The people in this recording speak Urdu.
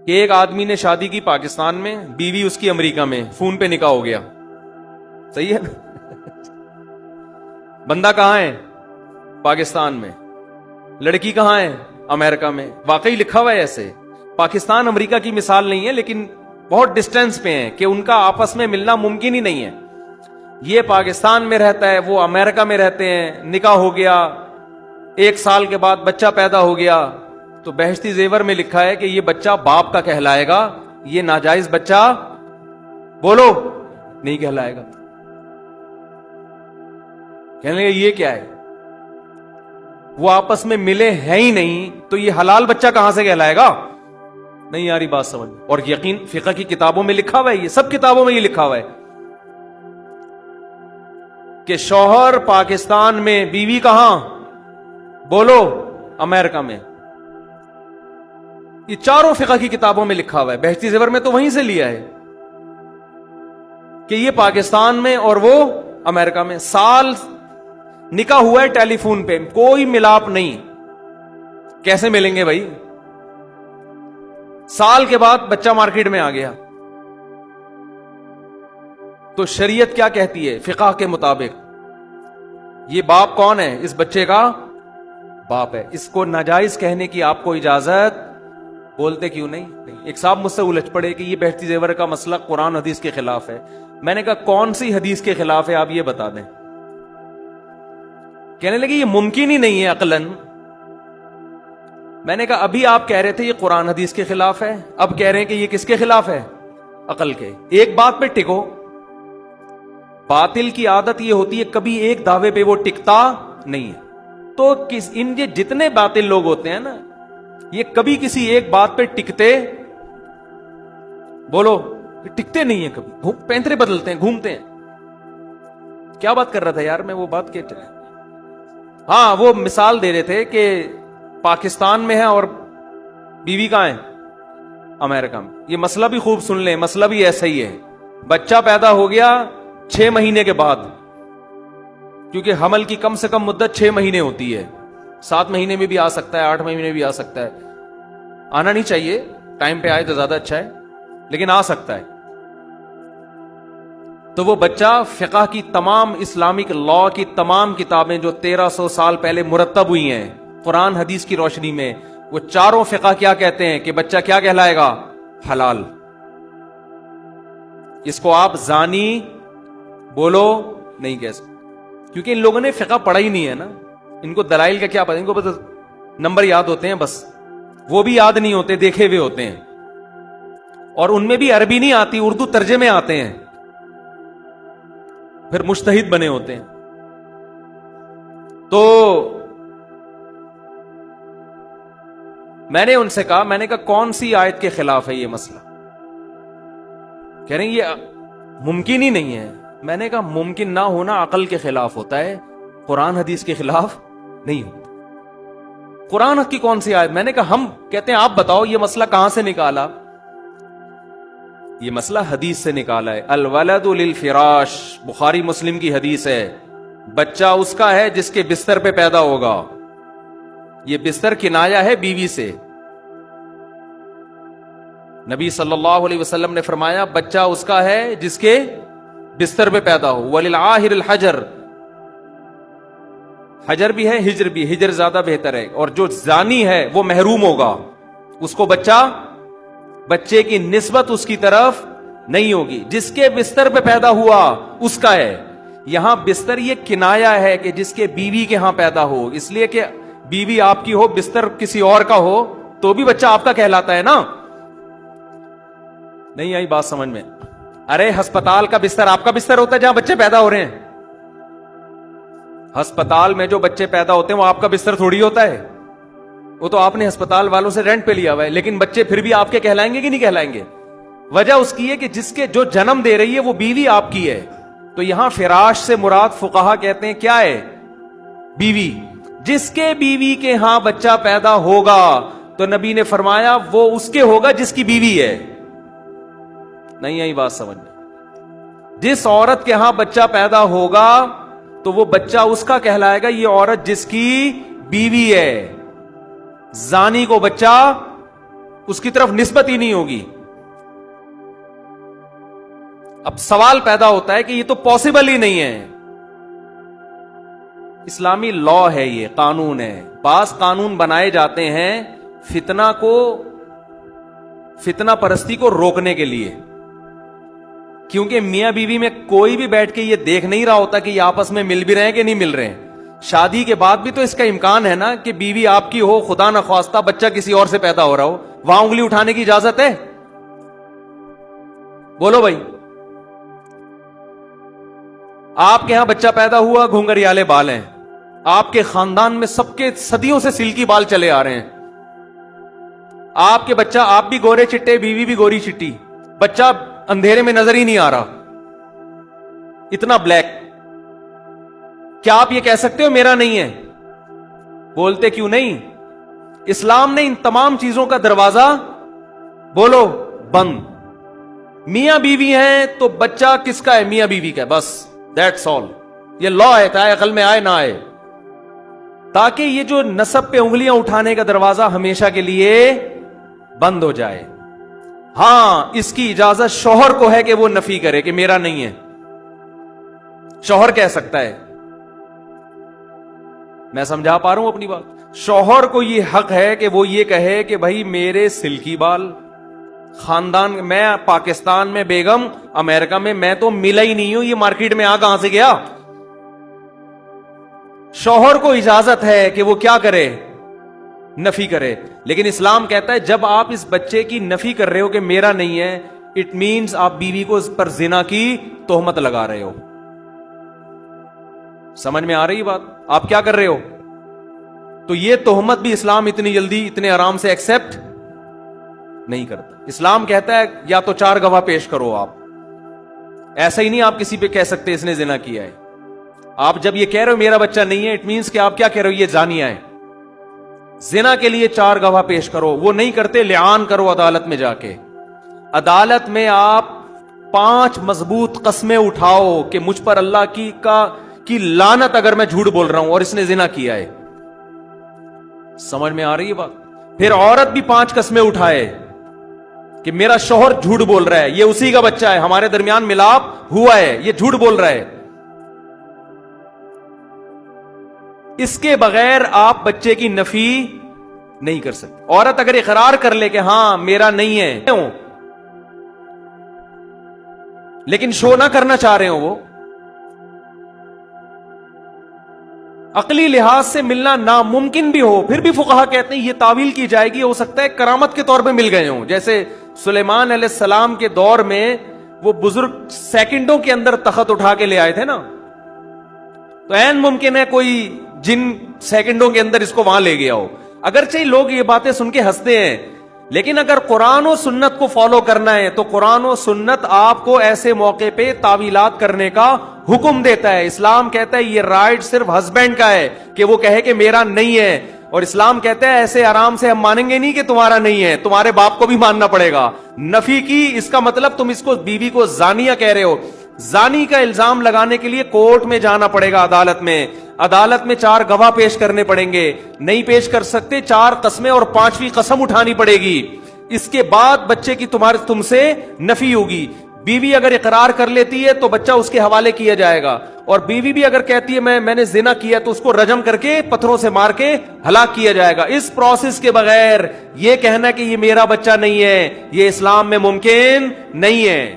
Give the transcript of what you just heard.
کہ ایک آدمی نے شادی کی پاکستان میں، بیوی اس کی امریکہ میں، فون پہ نکاح ہو گیا. صحیح ہے نا؟ بندہ کہاں ہے؟ پاکستان میں. لڑکی کہاں ہے؟ امریکہ میں. واقعی لکھا ہوا ہے ایسے. پاکستان امریکہ کی مثال نہیں ہے، لیکن بہت ڈسٹینس پہ ہیں کہ ان کا آپس میں ملنا ممکن ہی نہیں ہے. یہ پاکستان میں رہتا ہے، وہ امریکہ میں رہتے ہیں، نکاح ہو گیا، 1 سال کے بعد بچہ پیدا ہو گیا. تو بہشتی زیور میں لکھا ہے کہ یہ بچہ باپ کا کہلائے گا، یہ ناجائز بچہ بولو نہیں کہلائے گا. کہنے لگے یہ کیا ہے؟ وہ آپس میں ملے ہیں ہی نہیں، تو یہ حلال بچہ کہاں سے کہلائے گا؟ نہیں یاری بات سمجھ. اور یقین فقہ کی کتابوں میں لکھا ہوا ہے، یہ سب کتابوں میں یہ لکھا ہوا ہے کہ شوہر پاکستان میں، بیوی کہاں؟ بولو امریکہ میں. یہ چاروں فقہ کی کتابوں میں لکھا ہوا ہے. بہشتی زیور میں تو وہیں سے لیا ہے کہ یہ پاکستان میں اور وہ امریکہ میں. سال نکاح ہوا ہے ٹیلی فون پہ، کوئی ملاپ نہیں. کیسے ملیں گے بھائی؟ سال کے بعد بچہ مارکیٹ میں آ گیا. تو شریعت کیا کہتی ہے؟ فقہ کے مطابق یہ باپ کون ہے؟ اس بچے کا باپ ہے. اس کو ناجائز کہنے کی آپ کو اجازت بولتے کیوں نہیں؟ ایک صاحب مجھ سے الجھ پڑے کہ یہ بہشتی زیور کا مسئلہ قرآن حدیث کے خلاف ہے. میں نے کہا کون سی حدیث کے خلاف ہے آپ یہ بتا دیں. کہنے لگے یہ ممکن ہی نہیں ہے عقلاً. میں نے کہا ابھی آپ کہہ رہے تھے یہ قرآن حدیث کے خلاف ہے، اب کہہ رہے ہیں کہ یہ کس کے خلاف ہے؟ عقل کے. ایک بات پہ ٹکو. باطل کی عادت یہ ہوتی ہے کبھی ایک دعوے پہ وہ ٹکتا نہیں ہے. تو ان یہ جتنے باطل لوگ ہوتے ہیں نا، یہ کبھی کسی ایک بات پہ ٹکتے، بولو ٹکتے نہیں ہیں. کبھی پینترے بدلتے ہیں، گھومتے ہیں. کیا بات کر رہا تھا یار میں؟ وہ بات کہتے ہیں، ہاں وہ مثال دے رہے تھے کہ پاکستان میں ہے اور بیوی کہاں ہے؟ امریکہ میں. یہ مسئلہ بھی خوب سن لیں، مسئلہ بھی ایسا ہی ہے. بچہ پیدا ہو گیا 6 مہینے کے بعد، کیونکہ حمل کی کم سے کم مدت 6 مہینے ہوتی ہے. 7 مہینے میں بھی آ سکتا ہے، 8 مہینے میں بھی آ سکتا ہے. آنا نہیں چاہیے، ٹائم پہ آئے تو زیادہ اچھا ہے، لیکن آ سکتا ہے. تو وہ بچہ فقہ کی تمام، اسلامک لا کی تمام کتابیں جو 1300 سال پہلے مرتب ہوئی ہیں قرآن حدیث کی روشنی میں، وہ چاروں فقہ کیا کہتے ہیں کہ بچہ کیا کہلائے گا؟ حلال. اس کو آپ زانی بولو نہیں کہہ سکتے، کیونکہ ان لوگوں نے فقہ پڑھا ہی نہیں ہے نا. ان کو دلائل کا کیا پتہ، ان کو بس نمبر یاد ہوتے ہیں، بس وہ بھی یاد نہیں ہوتے، دیکھے ہوئے ہوتے ہیں. اور ان میں بھی عربی نہیں آتی، اردو ترجمے آتے ہیں، پھر مجتہد بنے ہوتے ہیں. تو میں نے ان سے کہا، میں نے کہا کون سی آیت کے خلاف ہے یہ مسئلہ؟ کہہ رہے ہیں یہ ممکن ہی نہیں ہے. میں نے کہا ممکن نہ ہونا عقل کے خلاف ہوتا ہے، قرآن حدیث کے خلاف نہیں ہوتا. قرآن کی کون سی آیت؟ میں نے کہا ہم کہتے ہیں آپ بتاؤ یہ مسئلہ کہاں سے نکالا؟ یہ مسئلہ حدیث سے نکالا ہے. الولد للفراش، بخاری مسلم کی حدیث ہے. بچہ اس کا ہے جس کے بستر پہ پیدا ہوگا. یہ بستر کنایا ہے بیوی سے. نبی صلی اللہ علیہ وسلم نے فرمایا بچہ اس کا ہے جس کے بستر پہ پیدا ہو. وللعاہر الحجر، حجر بھی ہے، ہجر بھی، ہجر زیادہ بہتر ہے. اور جو زانی ہے وہ محروم ہوگا، اس کو بچے کی نسبت اس کی طرف نہیں ہوگی. جس کے بستر پہ پیدا ہوا اس کا ہے. یہاں بستر یہ کنایا ہے کہ جس کے بیوی کے ہاں پیدا ہو، اس لیے کہ بیوی آپ کی ہو، بستر کسی اور کا ہو تو بھی بچہ آپ کا کہلاتا ہے نا. نہیں آئی بات سمجھ میں؟ ارے ہسپتال کا بستر آپ کا بستر ہوتا ہے جہاں بچے پیدا ہو رہے ہیں. ہسپتال میں جو بچے پیدا ہوتے ہیں وہ آپ کا بستر تھوڑی ہوتا ہے، وہ تو آپ نے ہسپتال والوں سے رینٹ پہ لیا ہوا ہے. لیکن بچے پھر بھی آپ کے کہلائیں گے کہ نہیں کہلائیں گے؟ وجہ اس کی ہے کہ جس کے جو جنم دے رہی ہے وہ بیوی آپ کی ہے. تو یہاں فراش سے مراد فقہا کہتے ہیں کیا ہے؟ بیوی. جس کے بیوی کے ہاں بچہ پیدا ہوگا تو نبی نے فرمایا وہ اس کے ہوگا جس کی بیوی ہے. نہیں آئی بات سمجھ میں؟ جس عورت کے ہاں بچہ پیدا ہوگا تو وہ بچہ اس کا کہلائے گا، یہ عورت جس کی بیوی ہے. زانی کو بچہ اس کی طرف نسبت ہی نہیں ہوگی. اب سوال پیدا ہوتا ہے کہ یہ تو پاسبل ہی نہیں ہے. اسلامی لا ہے، یہ قانون ہے. بعض قانون بنائے جاتے ہیں فتنہ پرستی کو روکنے کے لیے، کیونکہ میاں بیوی میں کوئی بھی بیٹھ کے یہ دیکھ نہیں رہا ہوتا کہ یہ آپس میں مل بھی رہے ہیں کہ نہیں مل رہے ہیں. شادی کے بعد بھی تو اس کا امکان ہے نا کہ بیوی آپ کی ہو، خدا نخواستہ بچہ کسی اور سے پیدا ہو رہا ہو، وہاں انگلی اٹھانے کی اجازت ہے؟ بولو بھائی. آپ کے ہاں بچہ پیدا ہوا، گھنگریالے بال ہیں، آپ کے خاندان میں سب کے صدیوں سے سلکی بال چلے آ رہے ہیں. آپ کے بچہ، آپ بھی گورے چٹے، بیوی بھی گوری چٹی، بچہ اندھیرے میں نظر ہی نہیں آ رہا، اتنا بلیک. کیا آپ یہ کہہ سکتے ہو میرا نہیں ہے؟ بولتے کیوں نہیں؟ اسلام نے ان تمام چیزوں کا دروازہ بولو بند. میاں بیوی ہیں تو بچہ کس کا ہے؟ میاں بیوی کا، بس دیٹس آل. یہ لا ہے، چاہے عقل میں آئے نہ آئے، تاکہ یہ جو نسب پہ انگلیاں اٹھانے کا دروازہ ہمیشہ کے لیے بند ہو جائے. ہاں، اس کی اجازت شوہر کو ہے کہ وہ نفی کرے کہ میرا نہیں ہے. شوہر کہہ سکتا ہے. میں سمجھا پا رہا ہوں اپنی بات؟ شوہر کو یہ حق ہے کہ وہ یہ کہے کہ بھائی میرے سلکی بال خاندان میں، پاکستان میں بیگم، امریکہ میں تو ملا ہی نہیں ہوں، یہ مارکیٹ میں کہاں سے گیا؟ شوہر کو اجازت ہے کہ وہ کیا کرے؟ نفی کرے. لیکن اسلام کہتا ہے جب آپ اس بچے کی نفی کر رہے ہو کہ میرا نہیں ہے، اٹ مینز آپ بیوی کو اس پر زنا کی تہمت لگا رہے ہو. سمجھ میں آ رہی بات؟ آپ کیا کر رہے ہو؟ تو یہ تہمت بھی اسلام اتنی جلدی اتنے آرام سے ایکسپٹ نہیں کرتا. اسلام کہتا ہے یا تو 4 گواہ پیش کرو. آپ ایسا ہی نہیں آپ کسی پہ کہہ سکتے اس نے زنا کیا ہے. آپ جب یہ کہہ رہے ہو میرا بچہ نہیں ہے، اٹ مینز کہ آپ کیا کہہ رہے ہو؟ یہ زانیہ ہے. زنا کے لیے 4 گواہ پیش کرو. وہ نہیں کرتے، لعان کرو عدالت میں جا کے. عدالت میں آپ 5 مضبوط قسمیں اٹھاؤ کہ مجھ پر اللہ کی لعنت اگر میں جھوٹ بول رہا ہوں اور اس نے زنا کیا ہے. سمجھ میں آ رہی ہے بات؟ پھر عورت بھی 5 قسمیں اٹھائے کہ میرا شوہر جھوٹ بول رہا ہے، یہ اسی کا بچہ ہے، ہمارے درمیان ملاپ ہوا ہے، یہ جھوٹ بول رہا ہے. اس کے بغیر آپ بچے کی نفی نہیں کر سکتے. عورت اگر اقرار کر لے کہ ہاں میرا نہیں ہے، لیکن شو نہ کرنا چاہ رہے ہو، وہ عقلی لحاظ سے ملنا ناممکن بھی ہو، پھر بھی فقہا کہتے ہیں یہ تعویل کی جائے گی، ہو سکتا ہے کرامت کے طور پہ مل گئے ہوں. جیسے سلیمان علیہ السلام کے دور میں وہ بزرگ سیکنڈوں کے اندر تخت اٹھا کے لے آئے تھے نا، تو عین ممکن ہے کوئی جن سیکنڈوں کے اندر اس کو وہاں لے گیا ہو. اگرچہ لوگ یہ باتیں سن کے ہنستے ہیں، لیکن اگر قرآن و سنت کو فالو کرنا ہے تو قرآن و سنت آپ کو ایسے موقع پہ تعویلات کرنے کا حکم دیتا ہے. اسلام کہتا ہے یہ رائٹ صرف ہسبینڈ کا ہے کہ وہ کہے کہ میرا نہیں ہے، اور اسلام کہتا ہے ایسے آرام سے ہم مانیں گے نہیں کہ تمہارا نہیں ہے، تمہارے باپ کو بھی ماننا پڑے گا. نفی کی اس کا مطلب تم اس کو بیوی کو زانیہ کہہ رہے ہو. زانی کا الزام لگانے کے لیے کورٹ میں جانا پڑے گا، عدالت میں 4 گواہ پیش کرنے پڑیں گے. نہیں پیش کر سکتے، 4 قسمیں اور 5ویں قسم اٹھانی پڑے گی. اس کے بعد بچے کی تم سے نفی ہوگی. بیوی اگر اقرار کر لیتی ہے تو بچہ اس کے حوالے کیا جائے گا، اور بیوی بھی اگر کہتی ہے میں نے زنا کیا تو اس کو رجم کر کے پتھروں سے مار کے ہلاک کیا جائے گا. اس پروسیس کے بغیر یہ کہنا کہ یہ میرا بچہ نہیں ہے، یہ اسلام میں ممکن نہیں ہے.